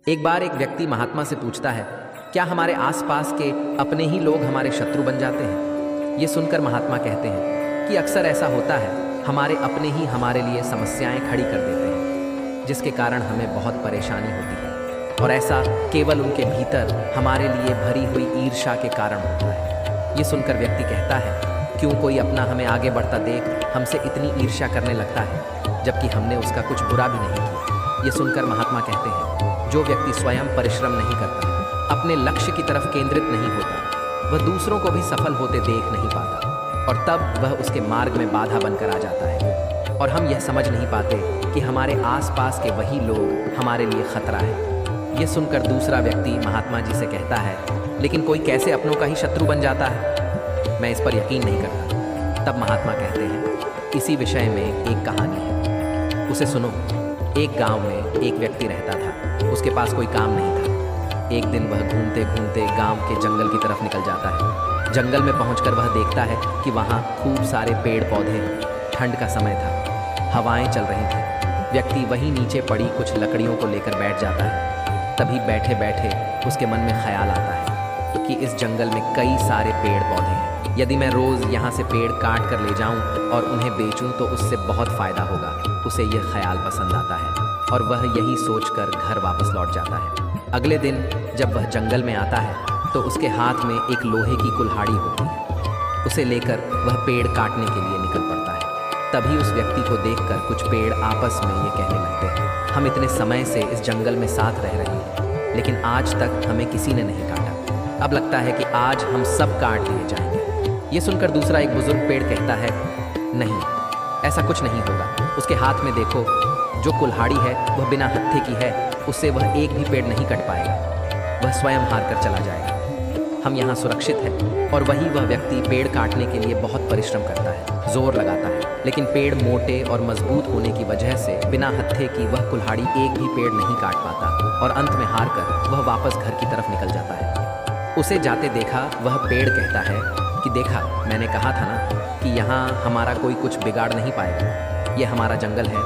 एक बार एक व्यक्ति महात्मा से पूछता है, क्या हमारे आसपास के अपने ही लोग हमारे शत्रु बन जाते हैं? ये सुनकर महात्मा कहते हैं कि अक्सर ऐसा होता है, हमारे अपने ही हमारे लिए समस्याएं खड़ी कर देते हैं, जिसके कारण हमें बहुत परेशानी होती है। और ऐसा केवल उनके भीतर हमारे लिए भरी हुई ईर्ष्या के कारण होता है। ये सुनकर व्यक्ति कहता है, क्यों कोई अपना हमें आगे बढ़ता देख हमसे इतनी ईर्ष्या करने लगता है, जबकि हमने उसका कुछ बुरा भी नहीं किया। ये सुनकर महात्मा कहते हैं, जो व्यक्ति स्वयं परिश्रम नहीं करता, अपने लक्ष्य की तरफ केंद्रित नहीं होता, वह दूसरों को भी सफल होते देख नहीं पाता, और तब वह उसके मार्ग में बाधा बनकर आ जाता है। और हम यह समझ नहीं पाते कि हमारे आसपास के वही लोग हमारे लिए खतरा है। ये सुनकर दूसरा व्यक्ति महात्मा जी से कहता है, लेकिन कोई कैसे अपनों का ही शत्रु बन जाता है? मैं इस पर यकीन नहीं करता। तब महात्मा कहते हैं, इसी विषय में एक कहानी है, उसे सुनो। एक गांव में एक व्यक्ति रहता था, उसके पास कोई काम नहीं था। एक दिन वह घूमते घूमते गांव के जंगल की तरफ निकल जाता है। जंगल में पहुंचकर वह देखता है कि वहां खूब सारे पेड़ पौधे हैं। ठंड का समय था, हवाएं चल रही थी। व्यक्ति वहीं नीचे पड़ी कुछ लकड़ियों को लेकर बैठ जाता है। तभी बैठे बैठे उसके मन में ख्याल आता है कि इस जंगल में कई सारे पेड़ पौधे हैं। यदि मैं रोज़ यहाँ से पेड़ काट कर ले जाऊँ और उन्हें बेचूँ तो उससे बहुत फ़ायदा होगा। उसे यह ख्याल पसंद आता है और वह यही सोचकर घर वापस लौट जाता है। अगले दिन जब वह जंगल में आता है तो उसके हाथ में एक लोहे की कुल्हाड़ी होती है। उसे लेकर वह पेड़ काटने के लिए निकल पड़ता है। तभी उस व्यक्ति को देखकर कुछ पेड़ आपस में ये कहने लगते हैं, हम इतने समय से इस जंगल में साथ रह रहे हैं, लेकिन आज तक हमें किसी ने नहीं काटा। अब लगता है कि आज हम सब काट दिए जाएंगे। ये सुनकर दूसरा एक बुजुर्ग पेड़ कहता है, नहीं, ऐसा कुछ नहीं होगा। उसके हाथ में देखो, जो कुल्हाड़ी है वह बिना हत्थे की है, उससे वह एक भी पेड़ नहीं कट पाएगा। वह स्वयं हार कर चला जाएगा। हम यहाँ सुरक्षित हैं। और वही वह व्यक्ति पेड़ काटने के लिए बहुत परिश्रम करता है, जोर लगाता है, लेकिन पेड़ मोटे और मजबूत होने की वजह से बिना हत्थे की वह कुल्हाड़ी एक भी पेड़ नहीं काट पाता और अंत में हार कर वह वापस घर की तरफ निकल जाता है। उसे जाते देखा वह पेड़ कहता है कि देखा, मैंने कहा था ना कि यहाँ हमारा कोई कुछ बिगाड़ नहीं पाएगा। ये हमारा जंगल है,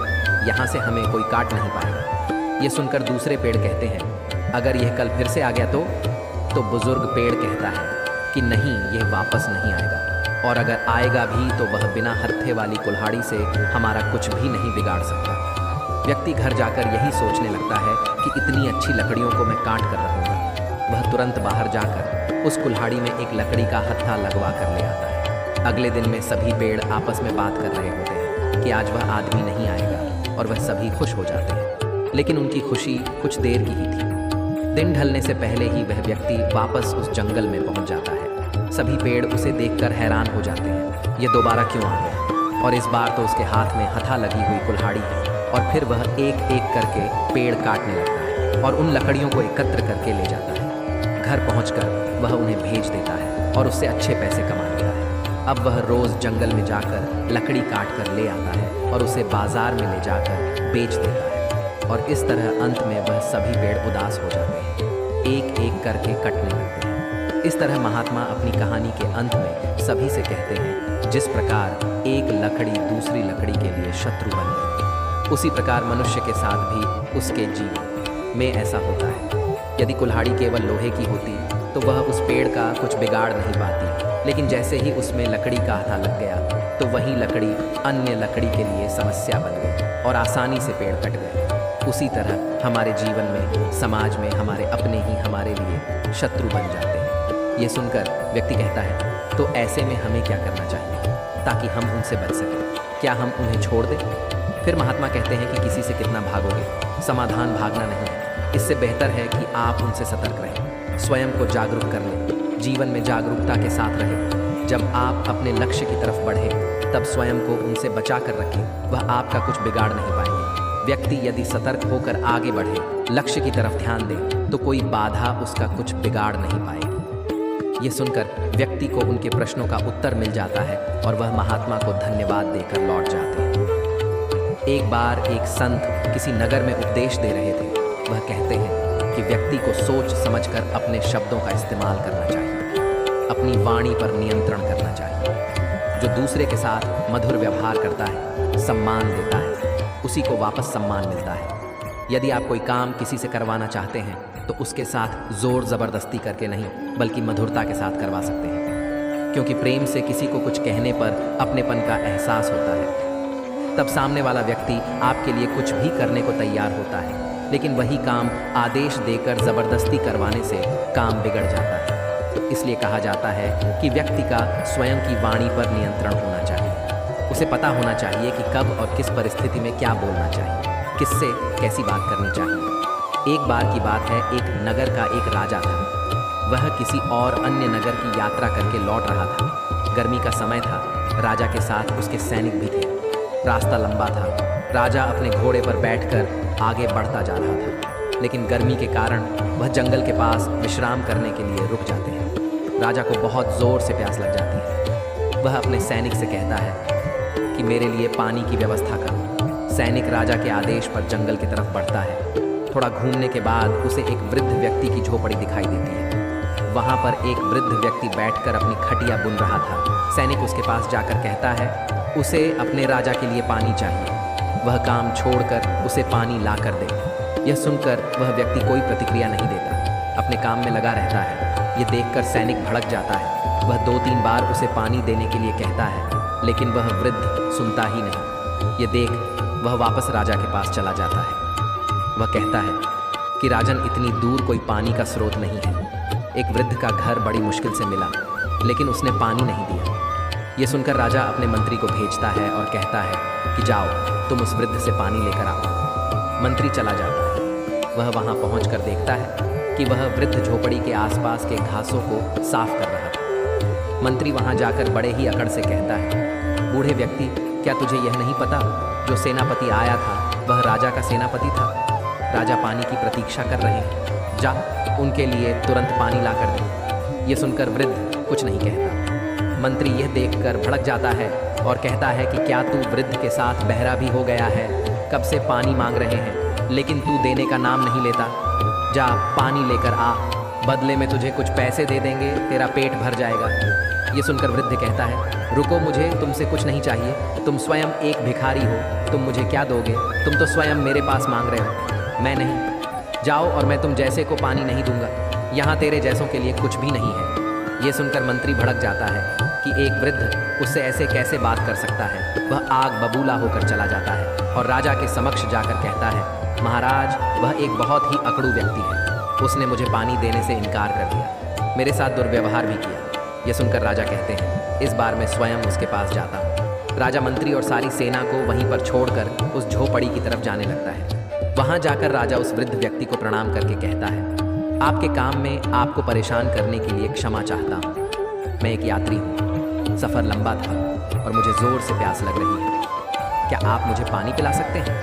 यहाँ से हमें कोई काट नहीं पाएगा। ये सुनकर दूसरे पेड़ कहते हैं, अगर यह कल फिर से आ गया तो बुजुर्ग पेड़ कहता है कि नहीं, यह वापस नहीं आएगा, और अगर आएगा भी तो वह बिना हत्थे वाली कुल्हाड़ी से हमारा कुछ भी नहीं बिगाड़ सकता। व्यक्ति घर जाकर यही सोचने लगता है कि इतनी अच्छी लकड़ियों को मैं काट कर रखूँगा। वह तुरंत बाहर जाकर उस कुल्हाड़ी में एक लकड़ी का हत्था लगवा कर ले आता है। अगले दिन में सभी पेड़ आपस में बात कर रहे होते हैं कि आज वह आदमी नहीं आएगा, और वह सभी खुश हो जाते हैं। लेकिन उनकी खुशी कुछ देर की ही थी। दिन ढलने से पहले ही वह व्यक्ति वापस उस जंगल में पहुंच जाता है। सभी पेड़ उसे देखकर हैरान हो जाते हैं, ये दोबारा क्यों आ गया? और इस बार तो उसके हाथ में हथा लगी हुई कुल्हाड़ी है। और फिर वह एक एक करके पेड़ काटने लगता है और उन लकड़ियों को एकत्र करके ले जाता है। घर पहुंचकर वह उन्हें भेज देता है और उससे अच्छे पैसे कमा लेता है। अब वह रोज़ जंगल में जाकर लकड़ी काट कर ले आता है और उसे बाजार में ले जाकर बेच देता है। और इस तरह अंत में वह सभी पेड़ उदास हो जाते हैं, एक एक करके कटने लगते हैं। इस तरह महात्मा अपनी कहानी के अंत में सभी से कहते हैं, जिस प्रकार एक लकड़ी दूसरी लकड़ी के लिए शत्रु बन गई, उसी प्रकार मनुष्य के साथ भी उसके जीवन में ऐसा होता है। यदि कुल्हाड़ी केवल लोहे की होती तो वह उस पेड़ का कुछ बिगाड़ नहीं पाती, लेकिन जैसे ही उसमें लकड़ी का हथा लग गया तो वही लकड़ी अन्य लकड़ी के लिए समस्या बन गई और आसानी से पेड़ कट गए। उसी तरह हमारे जीवन में, समाज में हमारे अपने ही हमारे लिए शत्रु बन जाते हैं। ये सुनकर व्यक्ति कहता है, तो ऐसे में हमें क्या करना चाहिए ताकि हम उनसे बच सकें? क्या हम उन्हें छोड़ दें? फिर महात्मा कहते हैं कि किसी से कितना भागोगे, समाधान भागना नहीं है। इससे बेहतर है कि आप उनसे सतर्क रहें, स्वयं को जागरूक कर लें, जीवन में जागरूकता के साथ रहें। जब आप अपने लक्ष्य की तरफ बढ़ें तब स्वयं को उनसे बचा कर रखें, वह आपका कुछ बिगाड़ नहीं पाएंगे। व्यक्ति यदि सतर्क होकर आगे बढ़े, लक्ष्य की तरफ ध्यान दे, तो कोई बाधा उसका कुछ बिगाड़ नहीं पाएगी। ये सुनकर व्यक्ति को उनके प्रश्नों का उत्तर मिल जाता है और वह महात्मा को धन्यवाद देकर लौट जाते हैं। एक बार एक संत किसी नगर में उपदेश दे रहे थे। वह कहते हैं कि व्यक्ति को सोच समझकर अपने शब्दों का इस्तेमाल करना चाहिए, अपनी वाणी पर नियंत्रण करना चाहिए। जो दूसरे के साथ मधुर व्यवहार करता है, सम्मान देता है, उसी को वापस सम्मान मिलता है। यदि आप कोई काम किसी से करवाना चाहते हैं तो उसके साथ जोर ज़बरदस्ती करके नहीं बल्कि मधुरता के साथ करवा सकते हैं, क्योंकि प्रेम से किसी को कुछ कहने पर अपनेपन का एहसास होता है। तब सामने वाला व्यक्ति आपके लिए कुछ भी करने को तैयार होता है, लेकिन वही काम आदेश देकर ज़बरदस्ती करवाने से काम बिगड़ जाता है। तो इसलिए कहा जाता है कि व्यक्ति का स्वयं की वाणी पर नियंत्रण होना चाहिए। उसे पता होना चाहिए कि कब और किस परिस्थिति में क्या बोलना चाहिए, किससे कैसी बात करनी चाहिए। एक बार की बात है, एक नगर का एक राजा था। वह किसी और अन्य नगर की यात्रा करके लौट रहा था। गर्मी का समय था, राजा के साथ उसके सैनिक भी थे। रास्ता लंबा था। राजा अपने घोड़े पर बैठकर आगे बढ़ता जा रहा था, लेकिन गर्मी के कारण वह जंगल के पास विश्राम करने के लिए रुक जाते हैं। राजा को बहुत ज़ोर से प्यास लग जाती है। वह अपने सैनिक से कहता है कि मेरे लिए पानी की व्यवस्था करो। सैनिक राजा के आदेश पर जंगल की तरफ बढ़ता है। थोड़ा घूमने के बाद उसे एक वृद्ध व्यक्ति की झोपड़ी दिखाई देती है। वहाँ पर एक वृद्ध व्यक्ति बैठकर अपनी खटिया बुन रहा था। सैनिक उसके पास जाकर कहता है उसे अपने राजा के लिए पानी चाहिए। वह काम छोड़कर उसे पानी ला कर दे। यह सुनकर वह व्यक्ति कोई प्रतिक्रिया नहीं देता, अपने काम में लगा रहता है। ये देखकर सैनिक भड़क जाता है। वह 2-3 बार उसे पानी देने के लिए कहता है, लेकिन वह वृद्ध सुनता ही नहीं। ये देख वह वापस राजा के पास चला जाता है। वह कहता है कि राजन, इतनी दूर कोई पानी का स्रोत नहीं है। एक वृद्ध का घर बड़ी मुश्किल से मिला, लेकिन उसने पानी नहीं दिया। ये सुनकर राजा अपने मंत्री को भेजता है और कहता है कि जाओ, तुम उस वृद्ध से पानी लेकर आओ। मंत्री चला जाता है। वह वहाँ पहुँचकर देखता है कि वह वृद्ध झोपड़ी के आसपास के घासों को साफ कर रहा था। मंत्री वहाँ जाकर बड़े ही अकड़ से कहता है, बूढ़े व्यक्ति, क्या तुझे यह नहीं पता जो सेनापति आया था वह राजा का सेनापति था? राजा पानी की प्रतीक्षा कर रहे हैं। जा, उनके लिए तुरंत पानी ला कर दे। ये सुनकर वृद्ध कुछ नहीं कहता। मंत्री यह देखकर भड़क जाता है और कहता है कि क्या तू वृद्ध के साथ बहरा भी हो गया है? कब से पानी मांग रहे हैं, लेकिन तू देने का नाम नहीं लेता। जा, पानी लेकर आ, बदले में तुझे कुछ पैसे दे देंगे, तेरा पेट भर जाएगा। ये सुनकर वृद्ध कहता है, रुको, मुझे तुमसे कुछ नहीं चाहिए। तुम स्वयं एक भिखारी हो, तुम मुझे क्या दोगे? तुम तो स्वयं मेरे पास मांग रहे हो, मैं नहीं। जाओ, और मैं तुम जैसे को पानी नहीं दूंगा। यहाँ तेरे जैसों के लिए कुछ भी नहीं है। ये सुनकर मंत्री भड़क जाता है कि एक वृद्ध उससे ऐसे कैसे बात कर सकता है। वह आग बबूला होकर चला जाता है और राजा के समक्ष जाकर कहता है, महाराज, वह एक बहुत ही अकड़ू व्यक्ति है। उसने मुझे पानी देने से इनकार कर दिया, मेरे साथ दुर्व्यवहार भी किया। यह सुनकर राजा कहते हैं, इस बार मैं स्वयं उसके पास जाता हूँ। राजा मंत्री और सारी सेना को वहीं पर छोड़कर उस झोपड़ी की तरफ जाने लगता है। वहां जाकर राजा उस वृद्ध व्यक्ति को प्रणाम करके कहता है, आपके काम में आपको परेशान करने के लिए क्षमा चाहता हूँ। मैं एक यात्री हूँ, सफ़र लंबा था और मुझे ज़ोर से प्यास लग रही है। क्या आप मुझे पानी पिला सकते हैं?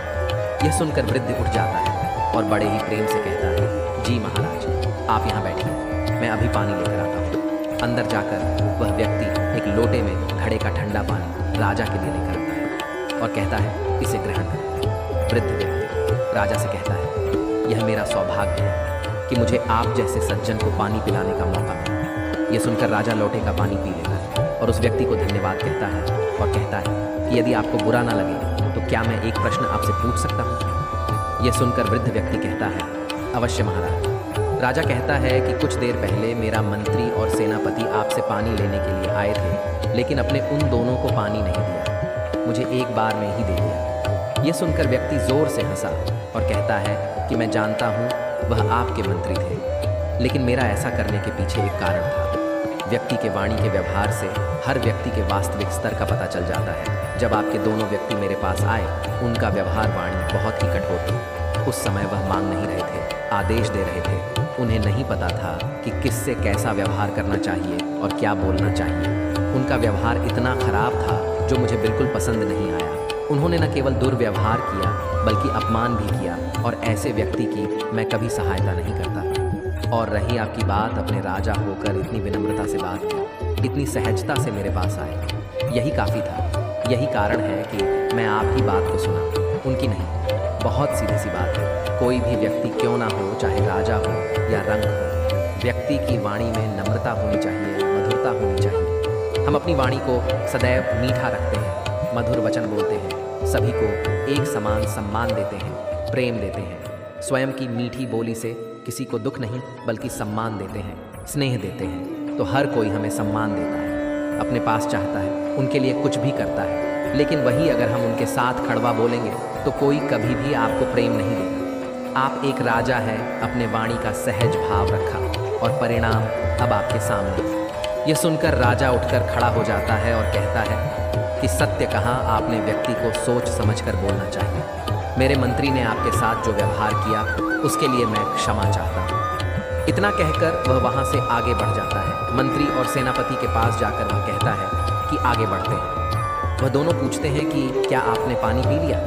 यह सुनकर वृद्ध उठ जाता है और बड़े ही प्रेम से कहता है, जी महाराज, आप यहाँ बैठिए, मैं अभी पानी लेकर आता हूँ। अंदर जाकर वह व्यक्ति एक लोटे में घड़े का ठंडा पानी राजा के लिए लेकर आता है और कहता है, इसे ग्रहण करें। वृद्ध व्यक्ति राजा से कहता है, यह मेरा सौभाग्य है कि मुझे आप जैसे सज्जन को पानी पिलाने का मौका मिला। यह सुनकर राजा लोटे का पानी पी लेता है और उस व्यक्ति को धन्यवाद कहता है और कहता है कि यदि आपको बुरा ना लगे तो क्या मैं एक प्रश्न आपसे पूछ सकता हूँ? यह सुनकर वृद्ध व्यक्ति कहता है, अवश्य महाराज। राजा कहता है कि कुछ देर पहले मेरा मंत्री और सेनापति आपसे पानी लेने के लिए आए थे, लेकिन अपने उन दोनों को पानी नहीं दिया, मुझे एक बार में ही दे दिया। यह सुनकर व्यक्ति जोर से हंसा और कहता है कि मैं जानता हूँ वह आपके मंत्री थे, लेकिन मेरा ऐसा करने के पीछे एक कारण था। व्यक्ति के वाणी के व्यवहार से हर व्यक्ति के वास्तविक स्तर का पता चल जाता है। जब आपके दोनों व्यक्ति मेरे पास आए, उनका व्यवहार वाणी बहुत ही कठोर थी। उस समय वह मांग नहीं रहे थे, आदेश दे रहे थे। उन्हें नहीं पता था कि किससे कैसा व्यवहार करना चाहिए और क्या बोलना चाहिए। उनका व्यवहार इतना खराब था जो मुझे बिल्कुल पसंद नहीं आया। उन्होंने न केवल दुर्व्यवहार किया बल्कि अपमान भी किया, और ऐसे व्यक्ति की मैं कभी सहायता नहीं करता। और रही आपकी बात, अपने राजा होकर इतनी विनम्रता से बात की, इतनी सहजता से मेरे पास आए, यही काफ़ी था। यही कारण है कि मैं आप ही बात को सुना, उनकी नहीं। बहुत सीधी सी बात है, कोई भी व्यक्ति क्यों ना हो, चाहे राजा हो या रंग हो, व्यक्ति की वाणी में नम्रता होनी चाहिए, मधुरता होनी चाहिए। हम अपनी वाणी को सदैव मीठा रखते हैं, मधुर वचन बोलते हैं, सभी को एक समान सम्मान देते हैं, प्रेम देते हैं। स्वयं की मीठी बोली से किसी को दुख नहीं बल्कि सम्मान देते हैं, स्नेह देते हैं, तो हर कोई हमें सम्मान देता है, अपने पास चाहता है, उनके लिए कुछ भी करता है। लेकिन वही अगर हम उनके साथ कड़वा बोलेंगे तो कोई कभी भी आपको प्रेम नहीं देगा। आप एक राजा है, अपने वाणी का सहज भाव रखा और परिणाम अब आपके सामने। ये सुनकर राजा उठकर खड़ा हो जाता है और कहता है कि सत्य कहा, आपने व्यक्ति को सोच समझकर बोलना चाहिए। मेरे मंत्री ने आपके साथ जो व्यवहार किया उसके लिए मैं क्षमा चाहता हूँ। इतना कहकर वह वहाँ से आगे बढ़ जाता है। मंत्री और सेनापति के पास जाकर वह कहता है कि आगे बढ़ते हैं। वह दोनों पूछते हैं कि क्या आपने पानी पी लिया?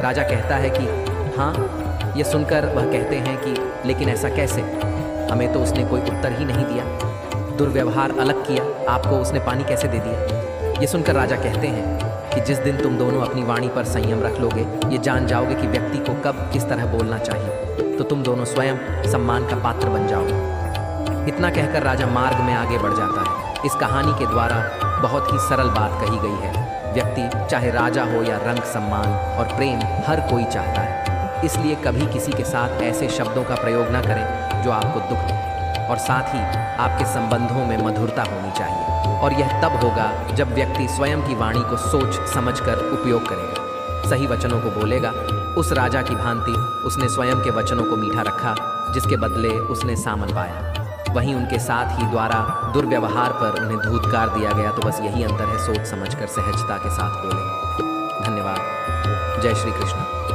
राजा कहता है कि हाँ। ये सुनकर वह कहते हैं कि लेकिन ऐसा कैसे? हमें तो उसने कोई उत्तर ही नहीं दिया, दुर्व्यवहार अलग किया, आपको उसने पानी कैसे दे दिया? ये सुनकर राजा कहते हैं कि जिस दिन तुम दोनों अपनी वाणी पर संयम रख लोगे, ये जान जाओगे कि व्यक्ति को कब किस तरह बोलना चाहिए, तो तुम दोनों स्वयं सम्मान का पात्र बन जाओगे। इतना कहकर राजा मार्ग में आगे बढ़ जाता है। इस कहानी के द्वारा बहुत ही सरल बात कही गई है। व्यक्ति चाहे राजा हो या रंग, सम्मान और प्रेम हर कोई चाहता है। इसलिए कभी किसी के साथ ऐसे शब्दों का प्रयोग न करें जो आपको दुख दे, और साथ ही आपके संबंधों में मधुरता होनी चाहिए। और यह तब होगा जब व्यक्ति स्वयं की वाणी को सोच समझकर उपयोग करेगा, सही वचनों को बोलेगा। उस राजा की भांति उसने स्वयं के वचनों को मीठा रखा, जिसके बदले उसने सामन पाया। वहीं उनके साथ ही द्वारा दुर्व्यवहार पर उन्हें धूतकार दिया गया। तो बस यही अंतर है, सोच समझकर सहजता के साथ बोले। धन्यवाद। जय श्री कृष्ण।